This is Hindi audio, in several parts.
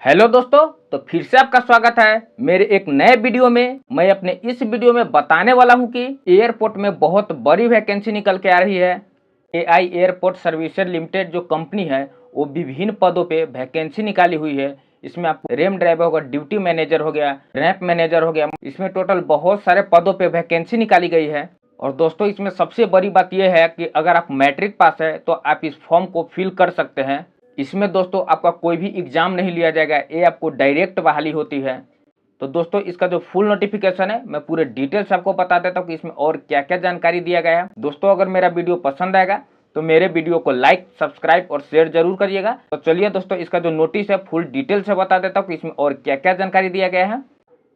हेलो दोस्तों। तो फिर से आपका स्वागत है मेरे एक नए वीडियो में। मैं अपने इस वीडियो में बताने वाला हूं कि एयरपोर्ट में बहुत बड़ी वैकेंसी निकल के आ रही है। एआई एयरपोर्ट सर्विसेज लिमिटेड जो कंपनी है वो विभिन्न पदों पे वैकेंसी निकाली हुई है। इसमें आपको रेम ड्राइवर होगा, ड्यूटी मैनेजर हो गया, रैंप मैनेजर हो गया। इसमें टोटल बहुत सारे पदों पे वैकेंसी निकाली गई है। और दोस्तों इसमें सबसे बड़ी बात यह है कि अगर आप मैट्रिक पास है तो आप इस फॉर्म को फिल कर सकते हैं। इसमें दोस्तों आपका कोई भी एग्जाम नहीं लिया जाएगा, ये आपको डायरेक्ट बहाली होती है। तो दोस्तों इसका जो फुल नोटिफिकेशन है मैं पूरे डिटेल्स आपको बता देता हूँ कि इसमें और क्या क्या जानकारी दिया गया है। दोस्तों अगर मेरा वीडियो पसंद आएगा तो मेरे वीडियो को लाइक, सब्सक्राइब और शेयर जरूर करिएगा। तो चलिए दोस्तों इसका जो नोटिस है फुल डिटेल से बता देता हूँ कि इसमें और क्या क्या जानकारी दिया गया है।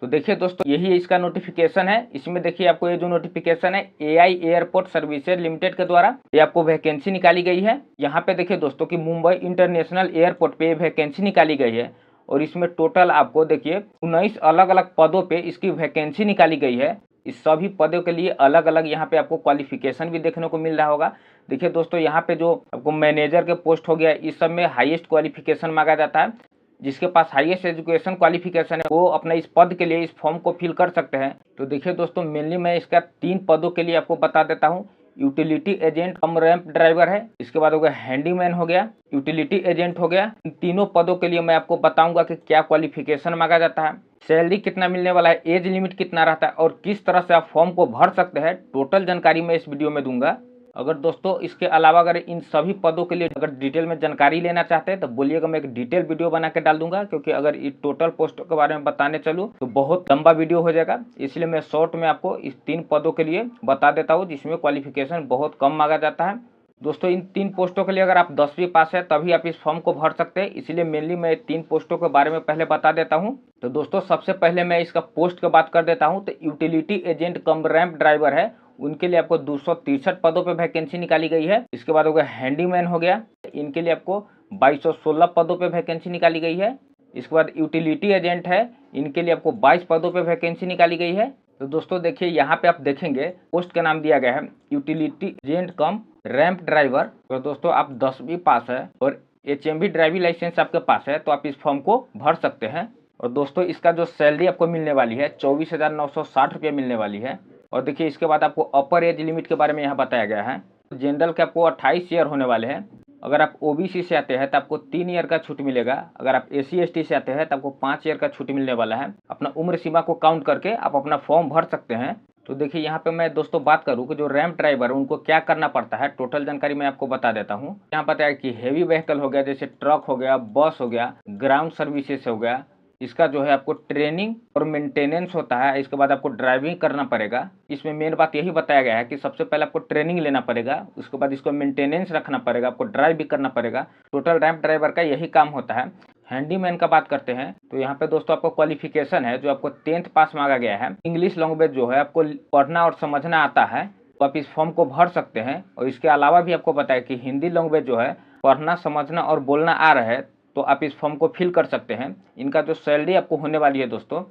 तो देखिए दोस्तों यही इसका नोटिफिकेशन है। इसमें देखिए आपको ये जो नोटिफिकेशन है एआई एयरपोर्ट सर्विसेज लिमिटेड के द्वारा ये आपको वैकेंसी निकाली गई है। यहाँ पे देखिए दोस्तों कि मुंबई इंटरनेशनल एयरपोर्ट पे वैकेंसी निकाली गई है। और इसमें टोटल आपको देखिए 19 अलग अलग पदों पे इसकी वैकेंसी निकाली गई है। इस सभी पदों के लिए अलग अलग यहाँ पे आपको क्वालिफिकेशन भी देखने को मिल रहा होगा। देखिए दोस्तों यहाँ पे जो आपको मैनेजर के पोस्ट हो गया इस सब में हाईएस्ट क्वालिफिकेशन मांगा जाता है। जिसके पास हाईएस्ट एजुकेशन क्वालिफिकेशन है वो अपना इस पद के लिए इस फॉर्म को फिल कर सकते हैं। तो देखिए दोस्तों मेनली मैं इसका 3 पदों के लिए आपको बता देता हूँ। यूटिलिटी एजेंट कम रैंप ड्राइवर है, इसके बाद हो गया हैंडीमैन हो गया, यूटिलिटी एजेंट हो गया। इन तीनों पदों के लिए मैं आपको बताऊंगा कि क्या क्वालिफिकेशन मांगा जाता है, सैलरी कितना मिलने वाला है, एज लिमिट कितना रहता है और किस तरह से आप फॉर्म को भर सकते हैं। टोटल जानकारी मैं इस वीडियो में दूंगा। अगर दोस्तों इसके अलावा अगर इन सभी पदों के लिए अगर डिटेल में जानकारी लेना चाहते हैं तो बोलिएगा, मैं एक डिटेल वीडियो बना के डाल दूंगा। क्योंकि अगर इस टोटल पोस्टों के बारे में बताने चलूँ तो बहुत लंबा वीडियो हो जाएगा, इसलिए मैं शॉर्ट में आपको इस 3 पदों के लिए बता देता हूँ जिसमें क्वालिफिकेशन बहुत कम मांगा जाता है। दोस्तों इन 3 पोस्टों के लिए अगर आप 10वीं पास है तभी आप इस फॉर्म को भर सकते हैं, इसलिए मेनली मैं 3 पोस्टों के बारे में पहले बता देता हूं। तो दोस्तों सबसे पहले मैं इसका पोस्ट की बात कर देता हूं। तो यूटिलिटी एजेंट कम रैंप ड्राइवर है, उनके लिए आपको 263 पदों पे वैकेंसी निकाली गई है। इसके बाद हो गया हैंडीमैन हो गया, इनके लिए आपको 2216 पदों पे वैकेंसी निकाली गई है। इसके बाद यूटिलिटी एजेंट है, इनके लिए आपको 22 पदों पे वैकेंसी निकाली गई है। तो दोस्तों देखिए यहाँ पे आप देखेंगे पोस्ट का नाम दिया गया है यूटिलिटी एजेंट कम रैंप ड्राइवर। तो दोस्तों आप 10वीं पास है और HMV ड्राइविंग लाइसेंस आपके पास है तो आप इस फॉर्म को भर सकते हैं। और दोस्तों इसका जो सैलरी आपको मिलने वाली है 24,960 रुपये मिलने वाली है। और देखिए इसके बाद आपको अपर एज लिमिट के बारे में यहाँ बताया गया है। जनरल के आपको 28 ईयर होने वाले हैं। अगर आप OBC से आते हैं तो आपको 3 ईयर का छूट मिलेगा। अगर आप SC ST से आते हैं तो आपको 5 ईयर का छूट मिलने वाला है। अपना उम्र सीमा को काउंट करके आप अपना फॉर्म भर सकते हैं। तो देखिए यहाँ पे मैं दोस्तों बात करूँ कि जो रैंप ड्राइवर है उनको क्या करना पड़ता है, टोटल जानकारी मैं आपको बता देता हूँ। यहाँ पता है कि हेवी व्हीकल हो गया, जैसे ट्रक हो गया, बस हो गया, ग्राउंड सर्विसेज हो गया, इसका जो है आपको ट्रेनिंग और मेंटेनेंस होता है। इसके बाद आपको ड्राइविंग करना पड़ेगा। इसमें मेन बात यही बताया गया है कि सबसे पहले आपको ट्रेनिंग लेना पड़ेगा, उसके बाद इसको मेंटेनेंस रखना पड़ेगा, आपको ड्राइव भी करना पड़ेगा। टोटल रैंप ड्राइवर का यही काम होता है। हैंडीमैन का बात करते हैं तो यहाँ पे दोस्तों आपको क्वालिफिकेशन है जो आपको 10th पास मांगा गया है। इंग्लिश लैंग्वेज जो है आपको पढ़ना और समझना आता है तो आप इस फॉर्म को भर सकते हैं। और इसके अलावा भी आपको बताया कि हिंदी लैंग्वेज जो है पढ़ना, समझना और बोलना आ रहा है तो आप इस फॉर्म को फिल कर सकते हैं। इनका जो सैलरी आपको होने वाली है दोस्तों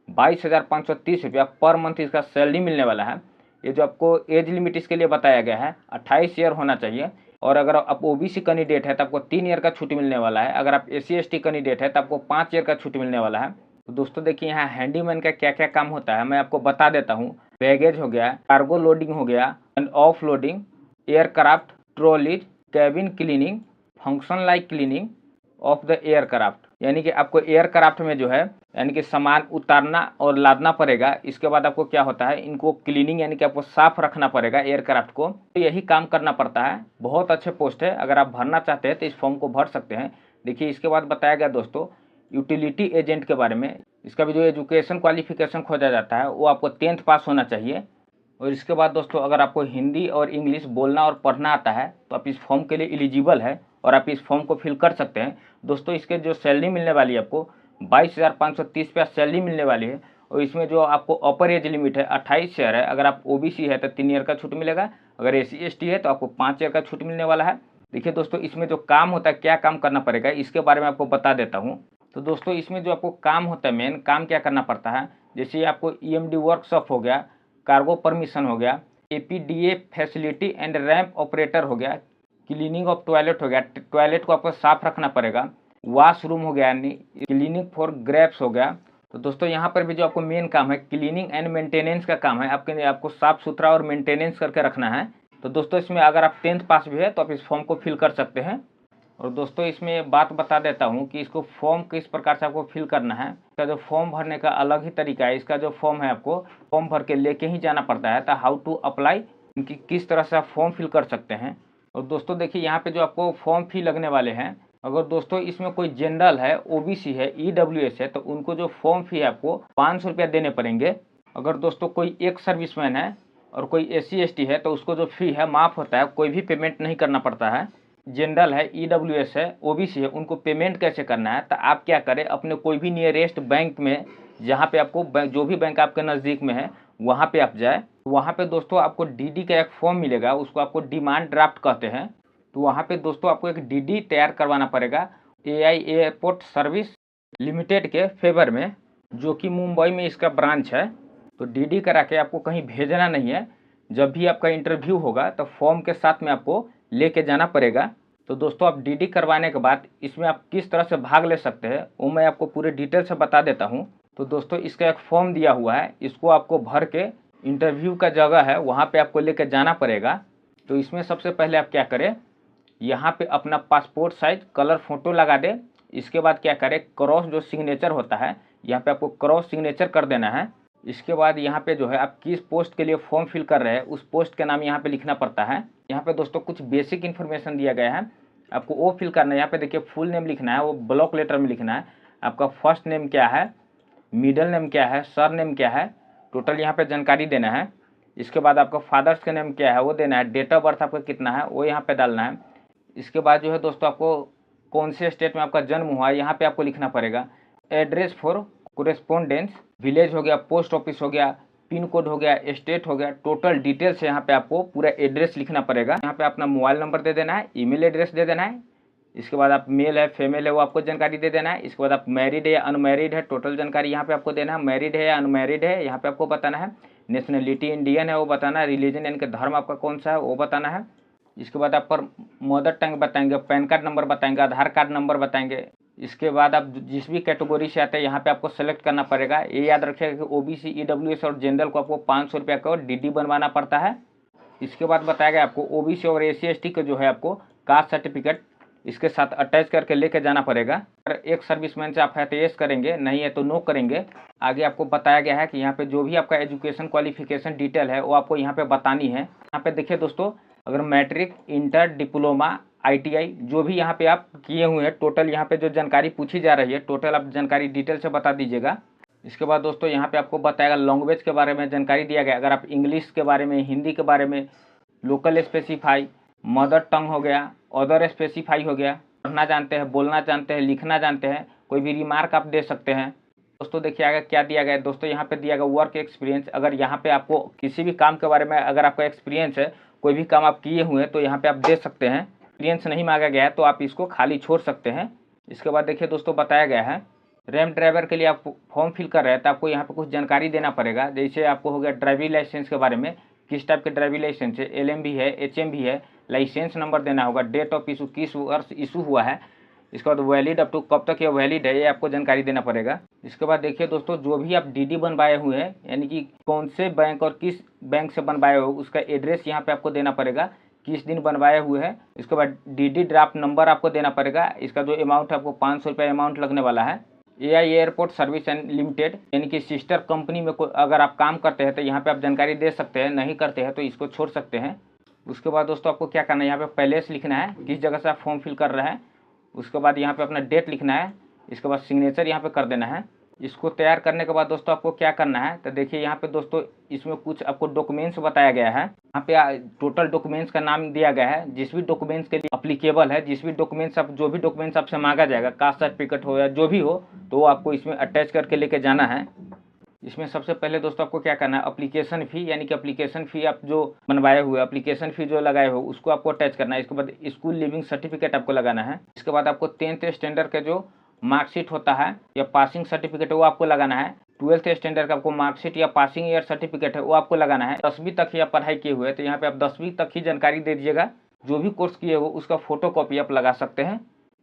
22,530 रुपया पर मंथ इसका सैलरी मिलने वाला है। ये जो आपको एज लिमिट इसके लिए बताया गया है 28 ईयर होना चाहिए। और अगर आप OBC कैंडिडेट है तो आपको 3 ईयर का छूट मिलने वाला है। अगर आप SC ST कैंडिडेट है तो आपको 5 ईयर का छूट मिलने वाला है। तो दोस्तों देखिए यहाँ हैंडीमैन का क्या क्या काम होता है मैं आपको बता देता हूँ। बैगेज हो गया, कार्गो लोडिंग हो गया end of loading, aircraft trolleys, cabin cleaning, function like cleaning of the aircraft, यानी कि आपको एयरक्राफ्ट में जो है यानी कि सामान उतारना और लादना पड़ेगा। इसके बाद आपको क्या होता है, इनको क्लीनिंग यानी कि आपको साफ रखना पड़ेगा एयरक्राफ्ट को। तो यही काम करना पड़ता है। बहुत अच्छे पोस्ट है, अगर आप भरना चाहते हैं तो इस फॉर्म को भर सकते हैं। देखिए इसके बाद बताया गया दोस्तों यूटिलिटी एजेंट के बारे में। इसका भी जो एजुकेशन क्वालिफिकेशन खोजा जाता है वो आपको 10th पास होना चाहिए। और इसके बाद दोस्तों अगर आपको हिंदी और इंग्लिश बोलना और पढ़ना आता है तो आप इस फॉर्म के लिए एलिजिबल है और आप इस फॉर्म को फिल कर सकते हैं। दोस्तों इसके जो सैलरी मिलने वाली है आपको 22,530 रुपया सैलरी मिलने वाली है। और इसमें जो आपको अपर एज लिमिट है 28 ईयर है। अगर आप OBC है तो 3 ईयर का छूट मिलेगा, अगर SC ST है तो आपको 5 ईयर का छूट मिलने वाला है। देखिए दोस्तों इसमें जो काम होता है, क्या काम करना पड़ेगा इसके बारे में आपको बता देता हूँ। तो दोस्तों इसमें जो आपको काम होता है, मेन काम क्या करना पड़ता है, जैसे आपको EMD वर्कशॉप हो गया, कार्गो परमिशन हो गया, APDA facility and ramp operator हो गया, क्लीनिंग ऑफ टॉयलेट हो गया, टॉयलेट को आपको साफ रखना पड़ेगा। वॉशरूम हो गया यानी क्लीनिंग फॉर ग्रेप्स हो गया। तो दोस्तों यहाँ पर भी जो आपको मेन काम है क्लीनिंग एंड मेंटेनेंस का काम है, आपको साफ सुथरा और मेंटेनेंस करके रखना है। तो दोस्तों इसमें अगर आप 10th पास भी है तो आप इस फॉर्म को फिल कर सकते हैं। और दोस्तों इसमें बात बता देता हूँ कि इसको फॉर्म किस प्रकार से आपको फिल करना है। इसका जो फॉर्म भरने का अलग ही तरीका है। इसका जो फॉर्म है आपको फॉर्म भर के लेके ही जाना पड़ता है। तो हाउ टू अप्लाई, इनकी किस तरह से आप फॉर्म फिल कर सकते हैं। और दोस्तों देखिए यहाँ पे जो आपको फॉर्म फी लगने वाले हैं, अगर दोस्तों इसमें कोई जनरल है, ओबीसी है, ईडब्ल्यूएस है, तो उनको जो फॉर्म फी है आपको 500 रुपया देने पड़ेंगे। अगर दोस्तों कोई एक सर्विसमैन है और कोई SC ST है तो उसको जो फी है माफ़ होता है, कोई भी पेमेंट नहीं करना पड़ता है। जनरल है, ईडब्ल्यूएस है, ओबीसी है, उनको पेमेंट कैसे करना है, तो आप क्या करें अपने कोई भी नियरेस्ट बैंक में, जहाँ पे आपको जो भी बैंक आपके नज़दीक में है वहाँ पे आप जाए। वहाँ पे दोस्तों आपको DD का एक फॉर्म मिलेगा, उसको आपको डिमांड ड्राफ्ट कहते हैं। तो वहाँ पे दोस्तों आपको एक DD तैयार करवाना पड़ेगा AI एयरपोर्ट सर्विस लिमिटेड के फेवर में, जो कि मुंबई में इसका ब्रांच है। तो DD करा के आपको कहीं भेजना नहीं है। जब भी आपका इंटरव्यू होगा तो फॉर्म के साथ में आपको लेके जाना पड़ेगा। तो दोस्तों आप DD करवाने के बाद इसमें आप किस तरह से भाग ले सकते हैं वो मैं आपको पूरे डिटेल से बता देता हूँ। तो दोस्तों इसका एक फॉर्म दिया हुआ है, इसको आपको भर के इंटरव्यू का जगह है वहाँ पे आपको लेकर जाना पड़ेगा। तो इसमें सबसे पहले आप क्या करें, यहाँ पे अपना पासपोर्ट साइज कलर फ़ोटो लगा दे। इसके बाद क्या करें, क्रॉस जो सिग्नेचर होता है यहाँ पे आपको क्रॉस सिग्नेचर कर देना है। इसके बाद यहाँ पे जो है आप किस पोस्ट के लिए फॉर्म फिल कर रहे हैं उस पोस्ट का नाम यहाँ पे लिखना पड़ता है। यहाँ पे दोस्तों कुछ बेसिक इन्फॉर्मेशन दिया गया है, आपको वो फिल करना है। यहाँ पे देखिए फुल नेम लिखना है, वो ब्लॉक लेटर में लिखना है। आपका फर्स्ट नेम क्या है, मिडल नेम क्या है, सर नेम क्या है, टोटल यहाँ पे जानकारी देना है। इसके बाद आपका फादर्स का नेम क्या है वो देना है। डेट ऑफ बर्थ आपका कितना है वो यहाँ पे डालना है। इसके बाद जो है दोस्तों आपको कौन से स्टेट में आपका जन्म हुआ है यहाँ पे आपको लिखना पड़ेगा। एड्रेस फॉर कोरेस्पोंडेंस, विलेज हो गया, पोस्ट ऑफिस हो गया, पिन कोड हो गया, स्टेट हो गया, टोटल डिटेल्स यहाँ पे आपको पूरा एड्रेस लिखना पड़ेगा। यहाँ पे अपना मोबाइल नंबर दे देना है, ईमेल एड्रेस दे देना है। इसके बाद आप मेल है फीमेल है वो आपको जानकारी दे देना है। इसके बाद आप मैरिड है या अनमैरिड है, टोटल जानकारी यहाँ पे आपको देना है। मैरिड है या अनमैरिड है यहाँ पे आपको बताना है। नेशनलिटी इंडियन है वो बताना है। रिलीजन यानी कि धर्म आपका कौन सा है वो बताना है। इसके बाद आप पर मदर टंग बताएंगे, पैन कार्ड नंबर बताएंगे, आधार कार्ड नंबर बताएंगे। इसके बाद आप जिस भी कैटेगरी से आते हैं यहाँ पे आपको सेलेक्ट करना पड़ेगा। ये याद रखिएगा कि ओबीसी, ईडब्ल्यूएस और जनरल को आपको 500 रुपया का DD बनवाना पड़ता है। इसके बाद बताया गया आपको ओबीसी और SC ST का जो है आपको कास्ट सर्टिफिकेट इसके साथ अटैच करके लेके जाना पड़ेगा। अगर एक सर्विसमैन से आप है तो येस करेंगे, नहीं है तो नो करेंगे। आगे आपको बताया गया है कि यहाँ पे जो भी आपका एजुकेशन क्वालिफिकेशन डिटेल है वो आपको यहाँ पे बतानी है। यहाँ पे देखिए दोस्तों, अगर मैट्रिक, इंटर, डिप्लोमा, ITI जो भी यहाँ पे आप किए हुए हैं, टोटल यहाँ पे जो जानकारी पूछी जा रही है टोटल आप जानकारी डिटेल से बता दीजिएगा। इसके बाद दोस्तों यहाँ पे आपको बताएगा लैंग्वेज के बारे में जानकारी दिया गया। अगर आप इंग्लिश के बारे में, हिंदी के बारे में, लोकल स्पेसिफाई, मदर टंग हो गया, अदर स्पेसिफाई हो गया, पढ़ना जानते हैं, बोलना जानते हैं, लिखना जानते हैं, कोई भी रिमार्क आप दे सकते हैं। दोस्तों देखिए आगे क्या दिया गया है। दोस्तों यहाँ पे दिया गया वर्क एक्सपीरियंस। अगर यहाँ पे आपको किसी भी काम के बारे में अगर आपका एक्सपीरियंस है, कोई भी काम आप किए हुए हैं तो यहाँ पे आप दे सकते हैं। एक्सपीरियंस नहीं मांगा गया है तो आप इसको खाली छोड़ सकते हैं। इसके बाद देखिए दोस्तों बताया गया है रैम ड्राइवर के लिए आप फॉर्म फिल कर रहे हैं तो आपको यहाँ पे कुछ जानकारी देना पड़ेगा। जैसे आपको हो गया ड्राइविंग लाइसेंस के बारे में, किस टाइप के ड्राइविंग लाइसेंस है, LMB है, HMB है, लाइसेंस नंबर देना होगा, डेट ऑफ इशू किस वर्ष इशू हुआ है। इसके बाद वैलिड अप टू कब तक ये वैलिड है ये आपको जानकारी देना पड़ेगा। इसके बाद देखिए दोस्तों जो भी आप DD बनवाए हुए हैं यानी कि कौन से बैंक और किस बैंक से बनवाए हो उसका एड्रेस यहाँ पे आपको देना पड़ेगा, किस दिन बनवाए हुए हैं। इसके बाद DD ड्राफ्ट नंबर आपको देना पड़ेगा। इसका जो अमाउंट है आपको 500 रुपये अमाउंट लगने वाला है। AI airport service and limited यानी कि सिस्टर कंपनी में अगर आप काम करते हैं तो यहाँ पे आप जानकारी दे सकते हैं, नहीं करते हैं तो इसको छोड़ सकते हैं। उसके बाद दोस्तों आपको क्या करना है, यहाँ पे पैलेस लिखना है, किस जगह से आप फॉर्म फिल कर रहे हैं। उसके बाद यहाँ पे अपना डेट लिखना है। इसके बाद सिग्नेचर यहाँ पे कर देना है। इसको तैयार करने के बाद दोस्तों आपको क्या करना है, तो देखिए यहाँ पे दोस्तों इसमें कुछ आपको डॉक्यूमेंट्स बताया गया है। यहाँ पे टोटल डॉक्यूमेंट्स का नाम दिया गया है, जिस भी डॉक्यूमेंट्स के लिए अप्लीकेबल है, जिस भी डॉक्यूमेंट्स आप जो भी डॉक्यूमेंट्स आपसे मांगा जाएगा, कास्ट सर्टिफिकेट हो या जो भी हो, तो वो आपको इसमें अटैच करके लेके जाना है। इसमें सबसे पहले दोस्तों आपको क्या करना है, एप्लीकेशन फ़ी यानी कि एप्लीकेशन फ़ी आप जो बनवाए हुए एप्लीकेशन फ़ी जो लगाए हो उसको आपको अटैच करना है। इसके बाद स्कूल लिविंग सर्टिफिकेट आपको लगाना है। इसके बाद आपको 10th स्टैंडर्ड का जो मार्कशीट होता है या पासिंग सर्टिफिकेट वो आपको लगाना है। 12th स्टैंडर्ड का आपको मार्कशीट या पासिंग ईयर सर्टिफिकेट है वो आपको लगाना है। 10वीं तक ही आप पढ़ाई किए हुए तो यहाँ पे आप 10वीं तक ही जानकारी दे दीजिएगा। जो भी कोर्स किए हो उसका फोटो कॉपी आप लगा सकते हैं।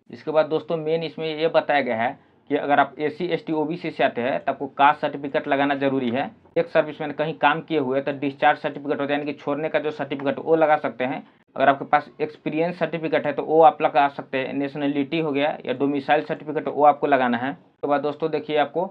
इसके बाद दोस्तों मेन इसमें ये बताया गया है कि अगर आप SC ST OBC से आते हैं तो आपको कास्ट सर्टिफिकेट लगाना जरूरी है। एक सर्विसमैन कहीं काम किए हुए तो डिस्चार्ज सर्टिफिकेट होता है, यानी कि छोड़ने का जो सर्टिफिकेट वो लगा सकते हैं। अगर आपके पास एक्सपीरियंस सर्टिफिकेट है तो वो आप लगा सकते हैं। नेशनलिटी हो गया या डोमिसाइल सर्टिफिकेट वो आपको लगाना है। उसके बाद दोस्तों देखिए आपको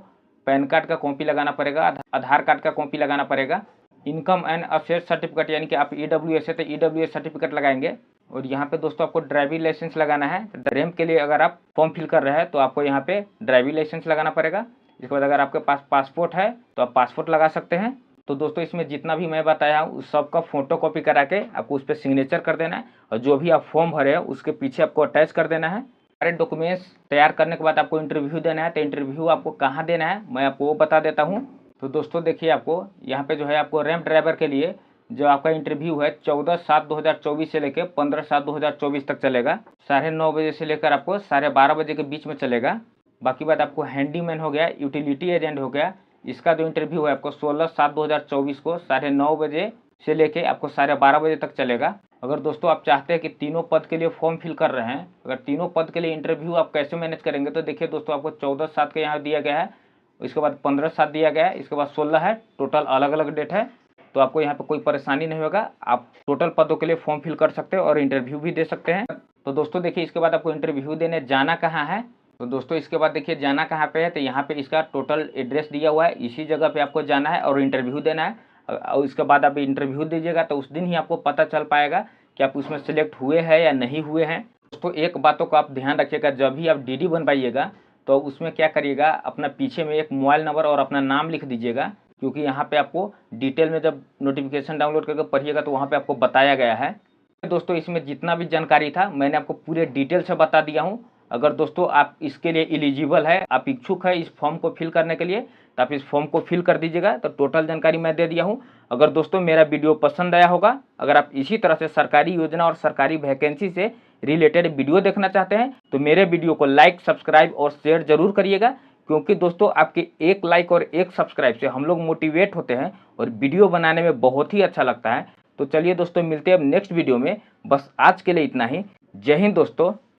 पैन कार्ड का कॉपी लगाना पड़ेगा, आधार कार्ड का कॉपी लगाना पड़ेगा। इनकम एंड असेट सर्टिफिकेट, यानी कि आप EWS है तो EWS सर्टिफिकेट लगाएंगे। और यहाँ पे दोस्तों आपको ड्राइविंग लाइसेंस लगाना है। रैंप के लिए अगर आप फॉर्म फिल कर रहे हैं तो आपको यहाँ पे ड्राइविंग लाइसेंस लगाना पड़ेगा। इसके बाद अगर आपके पास पासपोर्ट है तो आप पासपोर्ट लगा सकते हैं। तो दोस्तों इसमें जितना भी मैं बताया हूँ उस सब का फोटो कॉपी करा के आपको उस पर सिग्नेचर कर देना है, और जो भी आप फॉर्म भरे हैं उसके पीछे आपको अटैच कर देना है। सारे डॉक्यूमेंट्स तैयार करने के बाद आपको इंटरव्यू देना है। तो इंटरव्यू आपको कहाँ देना है मैं आपको वो बता देता हूँ। तो दोस्तों देखिए आपको यहाँ पे जो है आपको रैंप ड्राइवर के लिए जो आपका इंटरव्यू है 14/7/2024 से लेकर 15/7/2024 तक चलेगा। 9:30 बजे से लेकर आपको 12:30 बजे के बीच में चलेगा। बाकी बात आपको हैंडीमैन हो गया, यूटिलिटी एजेंट हो गया, इसका जो इंटरव्यू है आपको 16/7/2024 को 9:30 बजे से लेके आपको 12:30 बजे तक चलेगा। अगर दोस्तों आप चाहते हैं कि तीनों पद के लिए फॉर्म फिल कर रहे हैं, अगर तीनों पद के लिए इंटरव्यू आप कैसे मैनेज करेंगे, तो देखिए दोस्तों आपको 14/7 के यहाँ दिया गया है, इसके बाद 15/7 दिया गया है, इसके बाद 16 है। टोटल अलग अलग डेट है, तो आपको यहाँ पे कोई परेशानी नहीं होगा। आप टोटल पदों के लिए फॉर्म फिल कर सकते हो और इंटरव्यू भी दे सकते हैं। तो दोस्तों देखिए इसके बाद आपको इंटरव्यू देने जाना कहाँ है। तो दोस्तों इसके बाद देखिए जाना कहाँ पे है, तो यहाँ पे इसका टोटल एड्रेस दिया हुआ है, इसी जगह पे आपको जाना है और इंटरव्यू देना है। और इसके बाद आप इंटरव्यू दीजिएगा तो उस दिन ही आपको पता चल पाएगा कि आप उसमें सेलेक्ट हुए हैं या नहीं हुए हैं। दोस्तों एक बातों को आप ध्यान रखिएगा, जब भी आप DD बनवाइएगा तो उसमें क्या करिएगा, अपना पीछे में एक मोबाइल नंबर और अपना नाम लिख दीजिएगा, क्योंकि यहाँ पे आपको डिटेल में जब नोटिफिकेशन डाउनलोड करके पढ़िएगा तो वहाँ पे आपको बताया गया है। दोस्तों इसमें जितना भी जानकारी था मैंने आपको पूरे डिटेल से बता दिया हूँ। अगर दोस्तों आप इसके लिए एलिजिबल है, आप इच्छुक है इस फॉर्म को फिल करने के लिए, तो आप इस फॉर्म को फिल कर दीजिएगा। तो टोटल जानकारी मैं दे दिया हूँ। अगर दोस्तों मेरा वीडियो पसंद आया होगा, अगर आप इसी तरह से सरकारी योजना और सरकारी वैकेंसी से रिलेटेड वीडियो देखना चाहते हैं तो मेरे वीडियो को लाइक, सब्सक्राइब और शेयर जरूर करिएगा, क्योंकि दोस्तों आपके एक लाइक और एक सब्सक्राइब से हम लोग मोटिवेट होते हैं और वीडियो बनाने में बहुत ही अच्छा लगता है। तो चलिए दोस्तों मिलते हैं अब नेक्स्ट वीडियो में। बस आज के लिए इतना ही। जय हिंद दोस्तों।